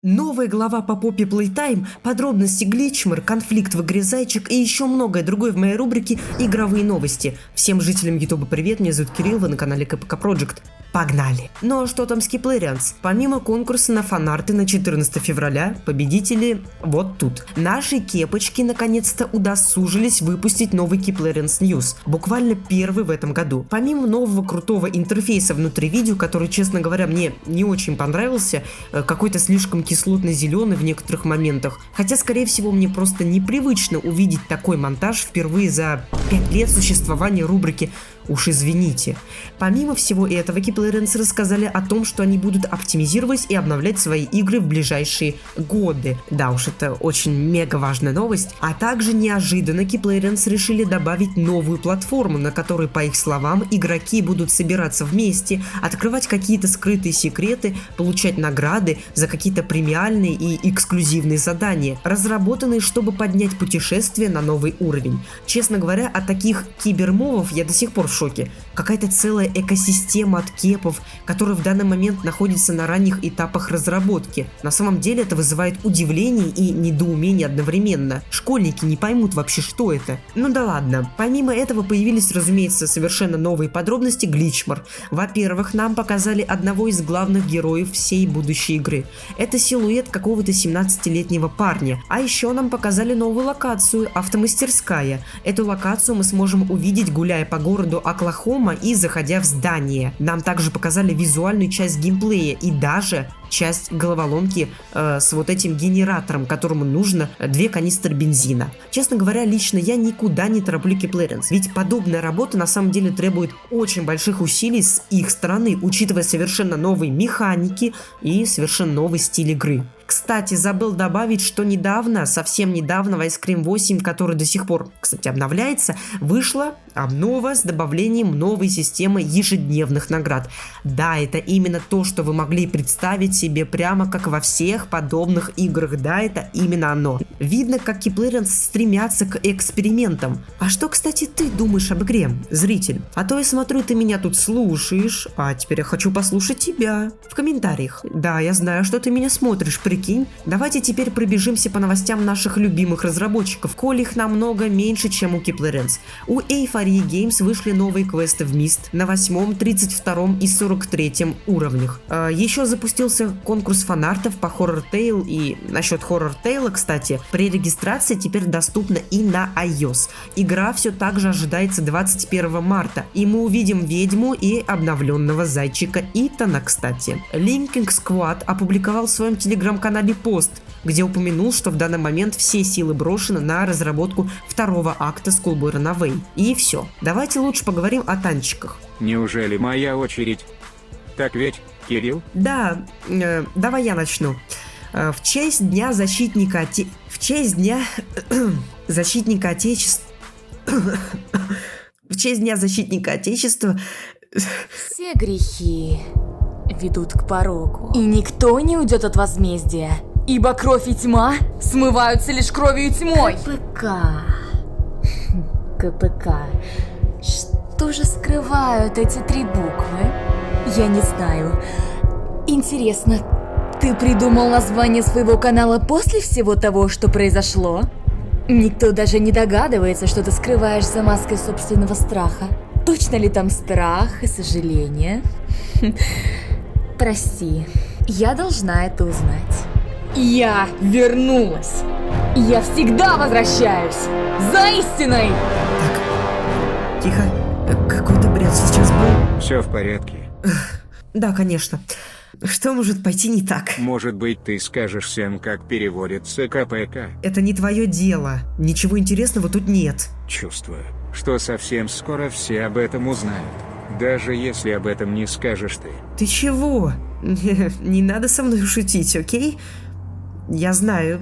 Новая глава по попе Playtime, подробности Гличмар, конфликт в игре Зайчик и еще многое другое в моей рубрике «Игровые новости». Всем жителям Ютуба привет, меня зовут Кирилл, вы на канале КПК Project. Погнали! Ну а что там с Keeplerians? Помимо конкурса на фанарты на 14 февраля, победители вот тут. Наши кепочки наконец-то удосужились выпустить новый Keeplerians News, буквально первый в этом году. Помимо нового крутого интерфейса внутри видео, который, честно говоря, мне не очень понравился, какой-то слишком кислотно-зеленый в некоторых моментах, хотя, скорее всего, мне просто непривычно увидеть такой монтаж впервые за 5 лет существования рубрики. Уж извините. Помимо всего этого, Keeplerians рассказали о том, что они будут оптимизировать и обновлять свои игры в ближайшие годы. Да уж, это очень мега важная новость. А также неожиданно Keeplerians решили добавить новую платформу, на которой, по их словам, игроки будут собираться вместе, открывать какие-то скрытые секреты, получать награды за какие-то премиальные и эксклюзивные задания, разработанные, чтобы поднять путешествие на новый уровень. Честно говоря, от таких кибермовов я до сих пор в шоке. Какая-то целая экосистема от кепов, которая в данный момент находится на ранних этапах разработки. На самом деле это вызывает удивление и недоумение одновременно. Школьники не поймут вообще, что это. Ну да ладно. Помимо этого появились, разумеется, совершенно новые подробности Гличмар. Во-первых, нам показали одного из главных героев всей будущей игры. Это силуэт какого-то 17-летнего парня. А еще нам показали новую локацию, автомастерская. Эту локацию мы сможем увидеть, гуляя по городу Оклахома и заходя в здание. Нам также показали визуальную часть геймплея и даже часть головоломки с вот этим генератором, которому нужно 2 канистры бензина. Честно говоря, лично я никуда не тороплю Keeplerians, ведь подобная работа на самом деле требует очень больших усилий с их стороны, учитывая совершенно новые механики и совершенно новый стиль игры. Кстати, забыл добавить, что недавно, совсем недавно, в Ice Cream 8, который до сих пор, кстати, обновляется, вышла обнова с добавлением новой системы ежедневных наград. Да, это именно то, что вы могли представить себе прямо как во всех подобных играх. Да, это именно оно. Видно, как Keeplerians стремятся к экспериментам. А что, кстати, ты думаешь об игре, зритель? А то я смотрю, ты меня тут слушаешь, а теперь я хочу послушать тебя. В комментариях. Да, я знаю, что ты меня смотришь, прикинь. Давайте теперь пробежимся по новостям наших любимых разработчиков, коли их намного меньше, чем у Keeplerians. У Euphoria Games вышли новые квесты в Myst на 8, 32 и 43 уровнях. Еще запустился конкурс фанартов по Horror Tale, и насчет Horror Tale, кстати, при регистрации теперь доступна и на iOS. Игра все так же ожидается 21 марта, и мы увидим ведьму и обновленного зайчика Итана, кстати. Linking Squad опубликовал в своем телеграм-канале пост, где упомянул, что в данный момент все силы брошены на разработку второго акта Schoolboy Runaway. И все. Давайте лучше поговорим о танчиках. Неужели моя очередь? Так ведь, Кирилл? Да, давай я начну. В честь Дня Защитника В честь Дня Защитника Отечества... В честь Дня Защитника Отечества... Все грехи ведут к порогу, и никто не уйдет от возмездия, ибо кровь и тьма смываются лишь кровью и тьмой. КПК. Что же скрывают эти 3 буквы? Я не знаю. Интересно, ты придумал название своего канала после всего того, что произошло? Никто даже не догадывается, что ты скрываешь за маской собственного страха. Точно ли там страх и сожаление? Прости, я должна это узнать. Я вернулась. Я всегда возвращаюсь за истиной. Так, тихо. Какой-то бред сейчас был. Все в порядке. Да, конечно. Что может пойти не так? Может быть, ты скажешь всем, как переводится КПК? Это не твое дело. Ничего интересного тут нет. Чувствую, что совсем скоро все об этом узнают. Даже если об этом не скажешь ты. Ты чего? Не надо со мной шутить, окей? Я знаю,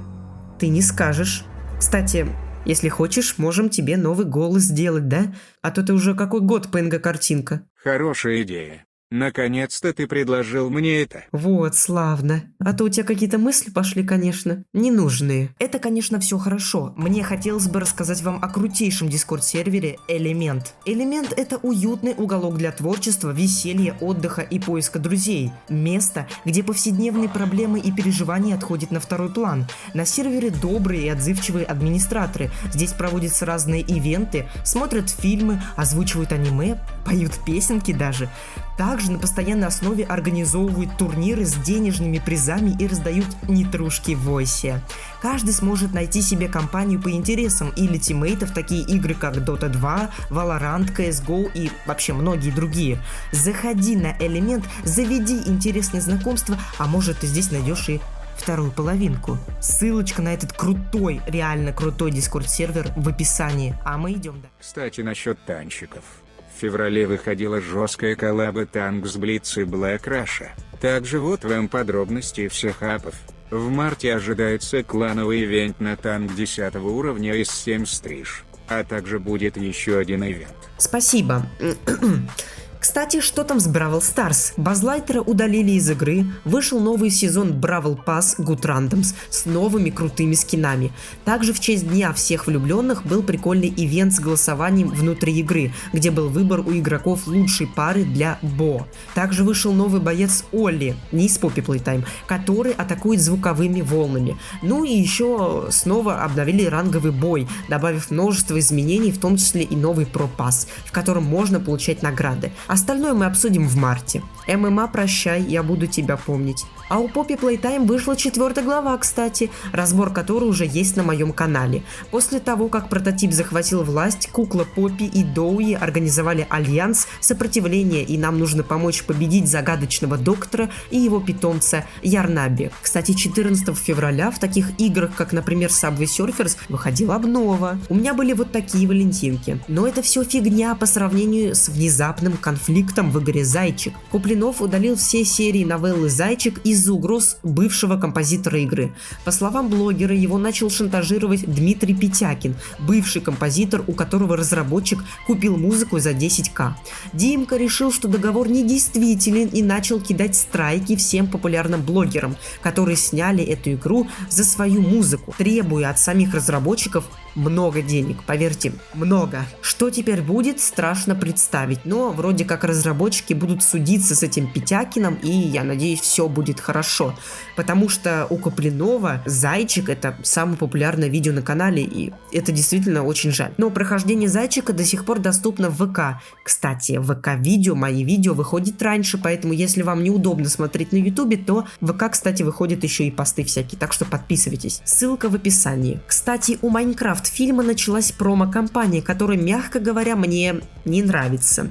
ты не скажешь. Кстати, если хочешь, можем тебе новый голос сделать, да? А то ты уже какой год PNG-картинка. Хорошая идея. Наконец-то ты предложил мне это. Вот, славно. А то у тебя какие-то мысли пошли, конечно, ненужные. Это, конечно, все хорошо. Мне хотелось бы рассказать вам о крутейшем дискорд-сервере Элемент. Элемент — это уютный уголок для творчества, веселья, отдыха и поиска друзей. Место, где повседневные проблемы и переживания отходят на второй план. На сервере добрые и отзывчивые администраторы. Здесь проводятся разные ивенты, смотрят фильмы, озвучивают аниме, поют песенки даже. Также на постоянной основе организовывают турниры с денежными призами и раздают нетрушки в войсе. Каждый сможет найти себе компанию по интересам или тиммейтов, такие игры как Dota 2, Valorant, CSGO и вообще многие другие. Заходи на Элемент, заведи интересные знакомства, а может ты здесь найдешь и вторую половинку. Ссылочка на этот крутой, реально крутой дискорд-сервер в описании. А мы идем дальше. Кстати, насчет танчиков. В феврале выходила жесткая коллаба Танкс Блиц и Black Russia. Также вот вам подробности всех апов. В марте ожидается клановый ивент на танк 10 уровня из 7 стриж. А также будет еще один ивент. Спасибо. Кстати, что там с Бравл Старс? Базлайтера удалили из игры, вышел новый сезон Бравл Пасс Good Randoms с новыми крутыми скинами. Также в честь Дня всех влюбленных был прикольный ивент с голосованием внутри игры, где был выбор у игроков лучшей пары для Бо. Также вышел новый боец Олли, не из Poppy Playtime, который атакует звуковыми волнами. Ну и еще снова обновили ранговый бой, добавив множество изменений, в том числе и новый Про-пасс, в котором можно получать награды. Остальное мы обсудим в марте. ММА, прощай, я буду тебя помнить. А у Poppy Playtime вышла 4 глава, кстати, разбор которой уже есть на моем канале. После того, как прототип захватил власть, кукла Поппи и Доуи организовали альянс сопротивления, и нам нужно помочь победить загадочного доктора и его питомца Ярнаби. Кстати, 14 февраля в таких играх, как, например, Subway Surfers, выходила обнова. У меня были вот такие валентинки. Но это все фигня по сравнению с внезапным конфликтом в игре «Зайчик». Куплинов удалил все серии новеллы «Зайчик» из-за угроз бывшего композитора игры. По словам блогера, его начал шантажировать Дмитрий Петякин, бывший композитор, у которого разработчик купил музыку за 10к. Димка решил, что договор недействителен, и начал кидать страйки всем популярным блогерам, которые сняли эту игру за свою музыку, требуя от самих разработчиков много денег, поверьте, много. Что теперь будет, страшно представить, но вроде как разработчики будут судиться с этим Петякиным, и я надеюсь, все будет хорошо, потому что у Куплинова «Зайчик» — это самое популярное видео на канале, и это действительно очень жаль. Но прохождение «Зайчика» до сих пор доступно в ВК. Кстати, в ВК-видео, мои видео выходят раньше, поэтому если вам неудобно смотреть на Ютубе, то в ВК, кстати, выходят еще и посты всякие, так что подписывайтесь. Ссылка в описании. Кстати, у Майнкрафт фильма началась промо-компания, которая, мягко говоря, мне не нравится.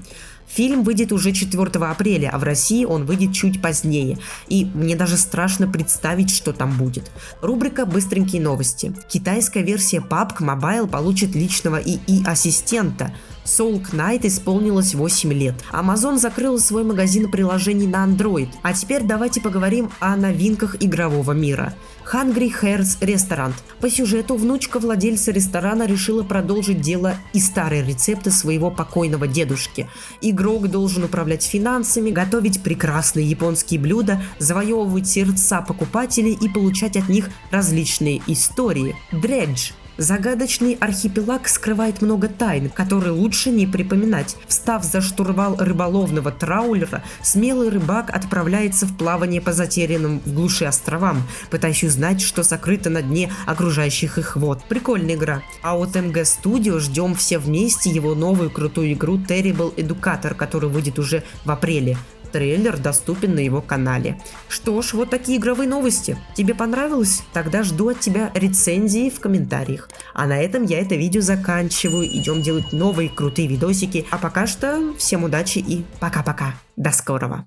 Фильм выйдет уже 4 апреля, а в России он выйдет чуть позднее. И мне даже страшно представить, что там будет. Рубрика «Быстренькие новости». Китайская версия PUBG Mobile получит личного ИИ-ассистента. Soul Knight исполнилось 8 лет. Amazon закрыла свой магазин приложений на Android. А теперь давайте поговорим о новинках игрового мира. Hungry Hearts Restaurant. По сюжету внучка владельца ресторана решила продолжить дело и старые рецепты своего покойного дедушки. Игрок должен управлять финансами, готовить прекрасные японские блюда, завоевывать сердца покупателей и получать от них различные истории. Dredge. Загадочный архипелаг скрывает много тайн, которые лучше не припоминать. Встав за штурвал рыболовного траулера, смелый рыбак отправляется в плавание по затерянным в глуши островам, пытаясь узнать, что сокрыто на дне окружающих их вод. Прикольная игра. А от MG Studio ждем все вместе его новую крутую игру Terrible Educator, которая выйдет уже в апреле. Трейлер доступен на его канале. Что ж, вот такие игровые новости. Тебе понравилось? Тогда жду от тебя рецензии в комментариях. А на этом я это видео заканчиваю. Идем делать новые крутые видосики. А пока что всем удачи и пока-пока. До скорого.